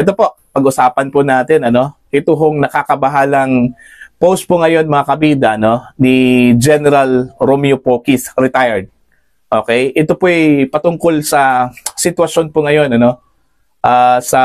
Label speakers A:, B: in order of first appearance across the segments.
A: Ito po, pag-usapan po natin, ito hong nakakabahalang post po ngayon mga kabida, ni General Romeo Poquis, retired. Okay? Ito po ay patungkol sa sitwasyon po ngayon, sa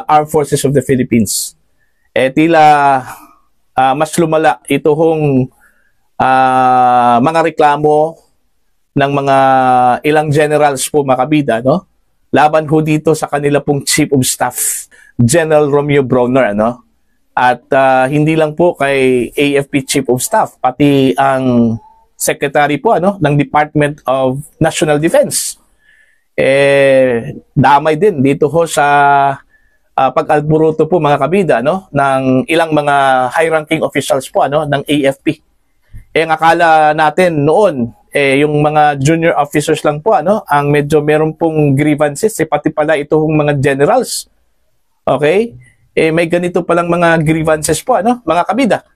A: Armed Forces of the Philippines. Tila mas lumala ito hong mga reklamo ng mga ilang generals po mga kabida, laban ho dito sa kanila pong Chief of Staff, General Romeo Brawner, At hindi lang po kay AFP Chief of Staff, pati ang Secretary po, ng Department of National Defense. Damay din dito ho sa pag-alburuto po mga kabida, ng ilang mga high-ranking officials po, ng AFP. Ang akala natin noon, yung mga junior officers lang po, ang medyo meron pong grievances, pati pala itong mga generals. Okay? May ganito palang mga grievances po, mga kabida.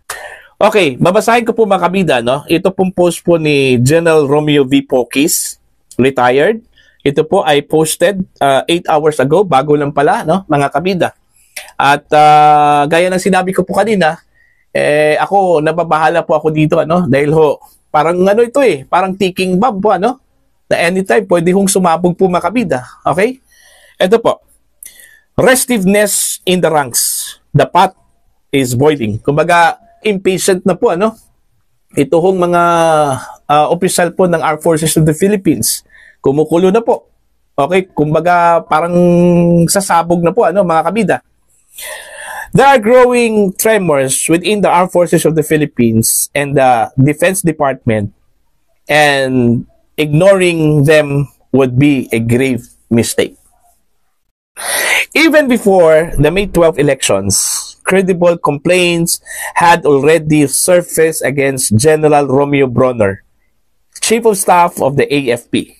A: Okay, babasahin ko po mga kabida, Ito pong post po ni General Romeo V. Poquis, retired. Ito po ay posted 8 hours ago, bago lang pala, mga kabida. At gaya ng sinabi ko po kanina, ako, nababahala po ako dito, dahil ho, parang ito parang ticking bomb po, na anytime pwede hong sumabog po mga kabida. Okay? Ito po. Restiveness in the ranks. The pot is boiling. Kumbaga, impatient na po, Ito hong mga opisyal po ng Armed Forces of the Philippines. Kumukulo na po. Okay? Kumbaga, parang sasabog na po, mga kabida. There are growing tremors within the Armed Forces of the Philippines and the Defense Department, and ignoring them would be a grave mistake. Even before the May 12 elections, credible complaints had already surfaced against General Romeo Brawner, Chief of Staff of the AFP.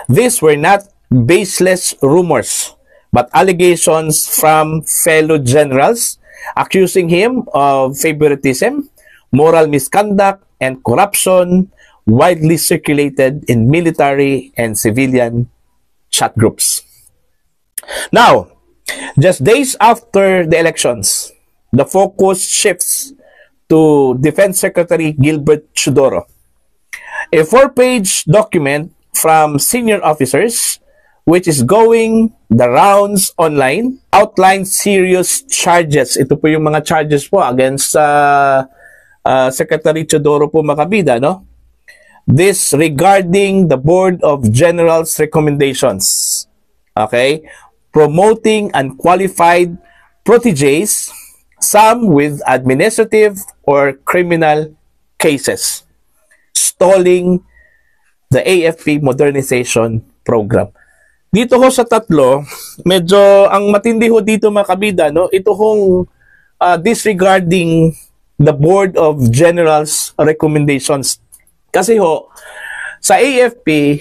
A: These were not baseless rumors, but allegations from fellow generals accusing him of favoritism, moral misconduct, and corruption widely circulated in military and civilian chat groups. Now, just days after the elections, the focus shifts to Defense Secretary Gilbert Chodoro. A 4-page document from senior officers, which is going the rounds online, outlines serious charges. Ito po yung mga charges po against Secretary Chodoro po mga kabida, This regarding the Board of Generals recommendations. Okay? Promoting unqualified proteges, some with administrative or criminal cases. Stalling the AFP modernization program. Dito ho sa tatlo, medyo ang matindi ho dito mga kabida, ito hong disregarding the Board of Generals recommendations. Kasi ho, sa AFP,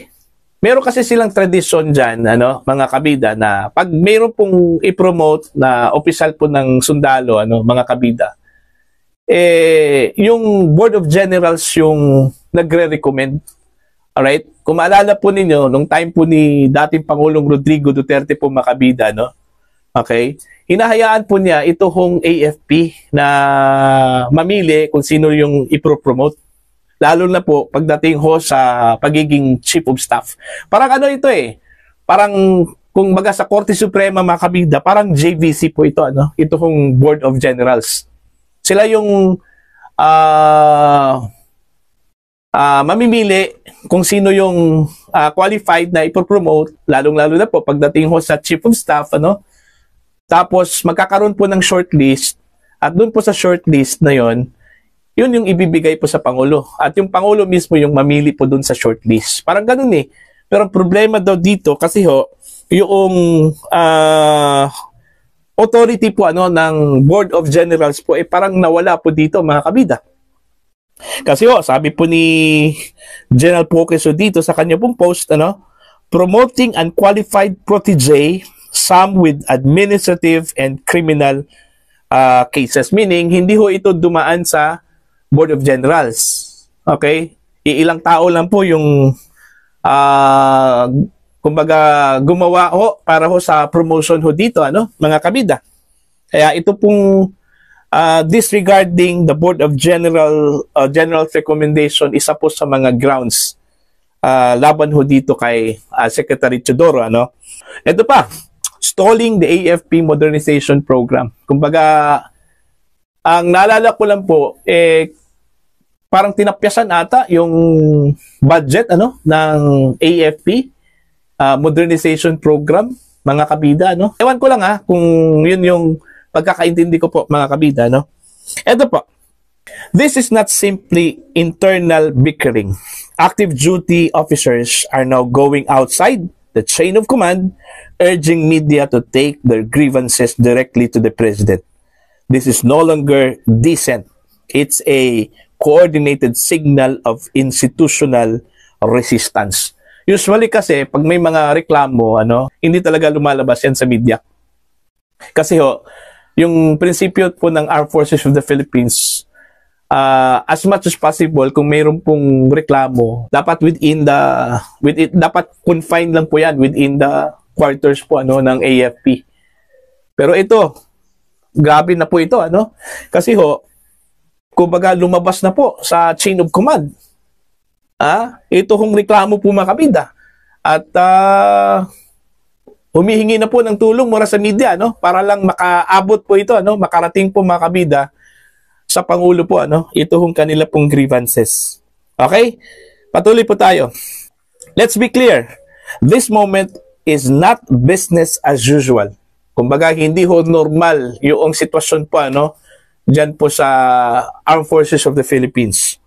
A: meron kasi silang tradisyon dyan, mga kabida, na pag meron pong i-promote na opisyal po ng sundalo, mga kabida, yung Board of Generals yung nagre-recommend. Alright? Kung maalala po ninyo, nung time po ni dating Pangulong Rodrigo Duterte po makabida, Okay? Hinahayaan po niya ito hong AFP na mamili kung sino yung ipro-promote. Lalo na po pagdating ho sa pagiging Chief of Staff. Parang ito parang kung baga sa Korte Suprema makabida, parang JVC po ito, Ito hong Board of Generals. Sila yung mamimili kung sino yung qualified na ipopromote, lalong-lalo na po pagdating ho sa Chief of Staff, Tapos magkakaroon po ng shortlist, at doon po sa shortlist na yun yung ibibigay po sa Pangulo. At yung Pangulo mismo yung mamili po doon sa shortlist. Parang ganun Pero ang problema daw dito, kasi ho, yung authority po ng Board of Generals po, parang nawala po dito mga kabida. Kasi sabi po ni General Poquis dito sa kanya pong post, promoting unqualified protege, some with administrative and criminal cases. Meaning, hindi ho ito dumaan sa Board of Generals. Okay? Iilang tao lang po yung kumbaga gumawa ho para ho sa promotion ho dito, mga kabida. Kaya ito pong disregarding the Board of General's recommendation, isa po sa mga grounds laban ho dito kay Secretary Teodoro. Ito pa, stalling the AFP modernization program. Kumbaga, ang naalala ko lang po, parang tinapyasan ata yung budget ng AFP modernization program, mga kabida. Ewan ko lang kung yun yung pagkakaintindi ko po, mga kabida. Ito po, this is not simply internal bickering. Active duty officers are now going outside the chain of command, urging media to take their grievances directly to the president. This is no longer decent. It's a coordinated signal of institutional resistance. Usually kasi, pag may mga reklamo, hindi talaga lumalabas yan sa media. Kasi yung prinsipyo po ng Armed Forces of the Philippines, as much as possible, kung mayroon pong reklamo, dapat dapat confined lang po yan within the quarters po ng AFP. Pero ito, grabe na po ito, kasi kumbaga lumabas na po sa chain of command. Ito hong reklamo po, mga kabida. At humihingi na po ng tulong mula sa media, para lang makaabot po ito, makarating po, mga kabida, sa Pangulo po, ito hong kanila pong grievances. Okay? Patuloy po tayo. Let's be clear. This moment is not business as usual. Kumbaga, hindi ho normal yung sitwasyon po, dyan po sa Armed Forces of the Philippines.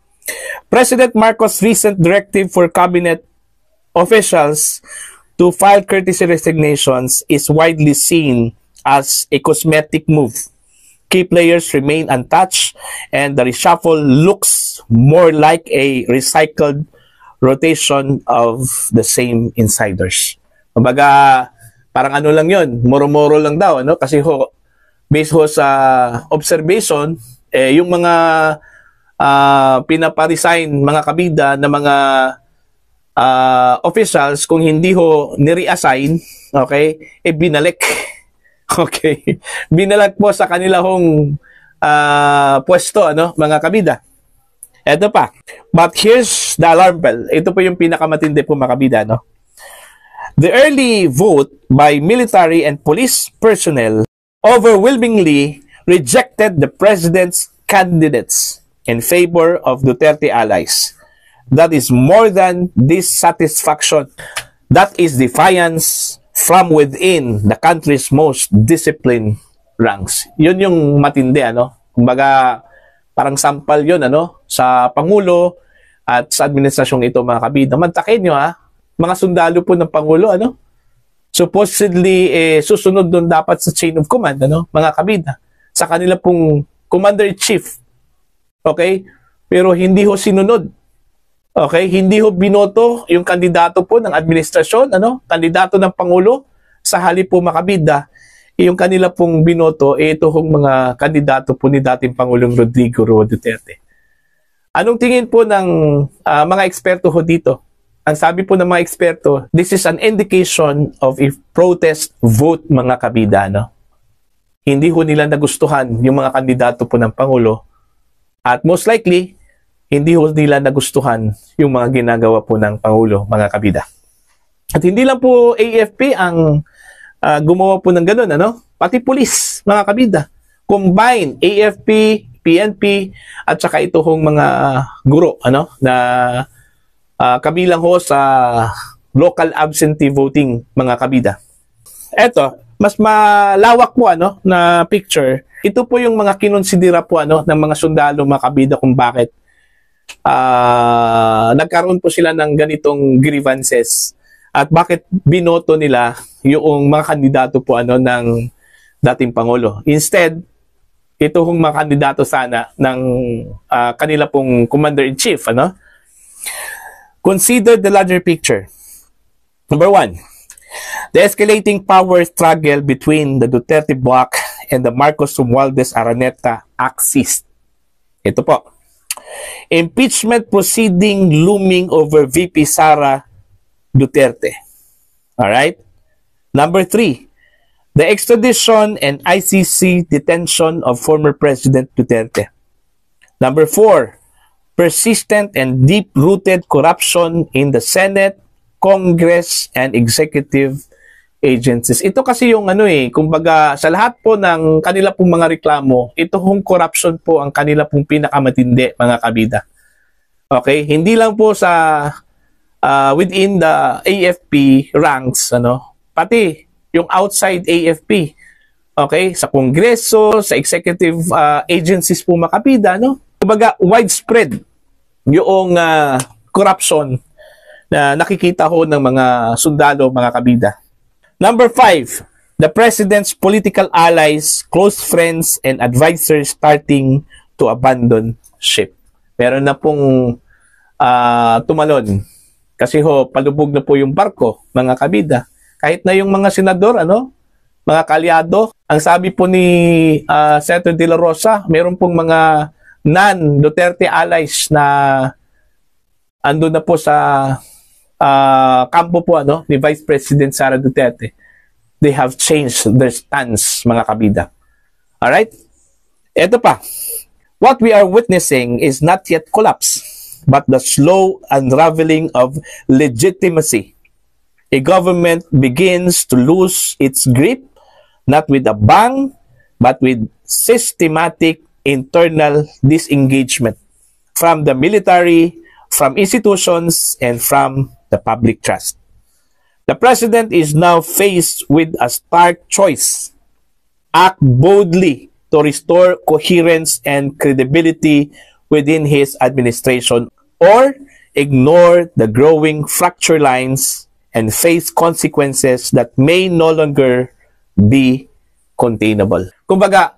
A: President Marcos' recent directive for cabinet officials to file courtesy resignations is widely seen as a cosmetic move. Key players remain untouched, and the reshuffle looks more like a recycled rotation of the same insiders. Kumbaga, parang lang yun, moro-moro lang daw, kasi based sa observation, yung mga pinaparesign, mga kabida na mga officials, kung hindi nireassign, okay, binalik. Okay. Binalag po sa kanila pwesto, mga kabida. Ito pa. But here's the alarm bell. Ito po yung pinakamatindi po, mga kabida, The early vote by military and police personnel overwhelmingly rejected the president's candidates in favor of Duterte allies. That is more than dissatisfaction. That is defiance from within the country's most disciplined ranks. Yun yung matindi, Kumbaga, parang sampal yun, sa Pangulo at sa administrasyong ito, mga kabida. Mantakin nyo, mga sundalo po ng Pangulo, supposedly, susunod doon dapat sa chain of command, mga kabida. Sa kanila pong commander-in-chief. Okay? Pero hindi sinunod. Okay, hindi binoto yung kandidato po ng administrasyon, kandidato ng Pangulo, sa halip po, mga kabida, yung kanila pong binoto, ito mga kandidato po ni dating Pangulong Rodrigo Roa Duterte. Anong tingin po ng mga eksperto dito? Ang sabi po ng mga eksperto, this is an indication of a protest vote, mga kabida, Hindi nila nagustuhan yung mga kandidato po ng Pangulo, at most likely, hindi nila nagustuhan yung mga ginagawa po ng Pangulo, mga kabida. At hindi lang po AFP ang gumawa po ng ganun, pati pulis, mga kabida. Combine AFP, PNP, at saka ito mga guro, na kabilang sa local absentee voting, mga kabida. Eto, mas malawak po na picture. Ito po yung mga kinonsidera po ng mga sundalo, mga kabida, kung bakit nagkaroon po sila ng ganitong grievances at bakit binoto nila yung mga kandidato po ng dating Pangulo. Instead, ito mga kandidato sana ng kanila pong commander-in-chief. Consider the larger picture. Number 1, the escalating power struggle between the Duterte bloc and the Marcos Romualdez Araneta axis. Ito po. Impeachment proceeding looming over VP Sara Duterte. Alright? Number 3, the extradition and ICC detention of former President Duterte. Number 4, persistent and deep-rooted corruption in the Senate, Congress, and executive agencies. Ito kasi yung kumbaga sa lahat po ng kanila pong mga reklamo, ito hong corruption po ang kanila pong pinakamatindi, mga kabida. Okay? Hindi lang po sa within the AFP ranks, pati yung outside AFP. Okay? Sa Kongreso, sa executive agencies po, mga kabida, Kumbaga, widespread yung corruption na nakikita ho ng mga sundalo, mga kabida. Number 5, the President's political allies, close friends, and advisors starting to abandon ship. Meron na pong tumalon. Kasi palubog na po yung barko, mga kabida. Kahit na yung mga senador, mga kalyado, ang sabi po ni Senator De La Rosa, meron pong mga non-Duterte allies na ando na po sa kampo po ni Vice President Sara Duterte. They have changed their stance, mga kabida. Alright? Ito pa. What we are witnessing is not yet collapse, but the slow unraveling of legitimacy. A government begins to lose its grip, not with a bang, but with systematic internal disengagement from the military, from institutions, and from the public trust. The President is now faced with a stark choice. Act boldly to restore coherence and credibility within his administration, or ignore the growing fracture lines and face consequences that may no longer be containable. Kumbaga,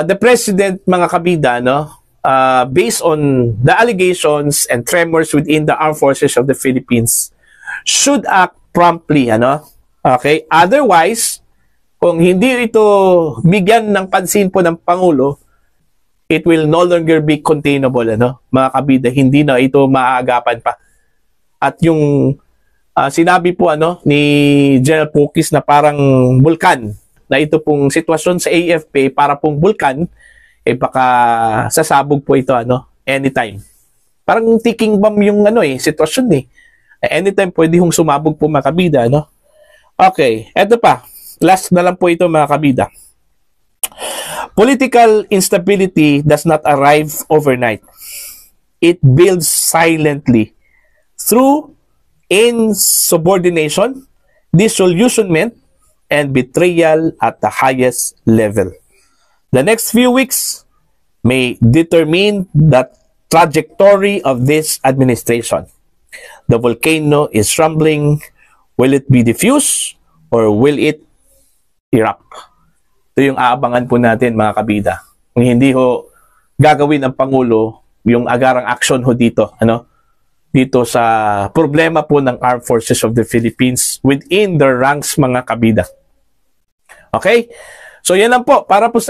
A: the President, mga kabida, based on the allegations and tremors within the armed forces of the Philippines, should act promptly, Okay? Otherwise, kung hindi ito bigyan ng pansin po ng Pangulo, it will no longer be containable, mga kabida. Hindi na ito maaagapan pa. At yung sinabi po ni General Pukis na parang bulkan, na ito pong sitwasyon sa AFP para pong bulkan, baka sasabog po ito anytime. Parang ticking bomb yung sitwasyon anytime pwede hong sumabog po, mga kabida, Okay, eto pa. Last na lang po ito, mga kabida. Political instability does not arrive overnight. It builds silently through insubordination, disillusionment, and betrayal at the highest level. The next few weeks may determine the trajectory of this administration. The volcano is rumbling. Will it be diffused or will it erupt? Ito yung aabangan po natin, mga kabida. Kung hindi gagawin ng Pangulo yung agarang action dito, dito sa problema po ng Armed Forces of the Philippines within the ranks, mga kabida. Okay? So yan lang po para po sa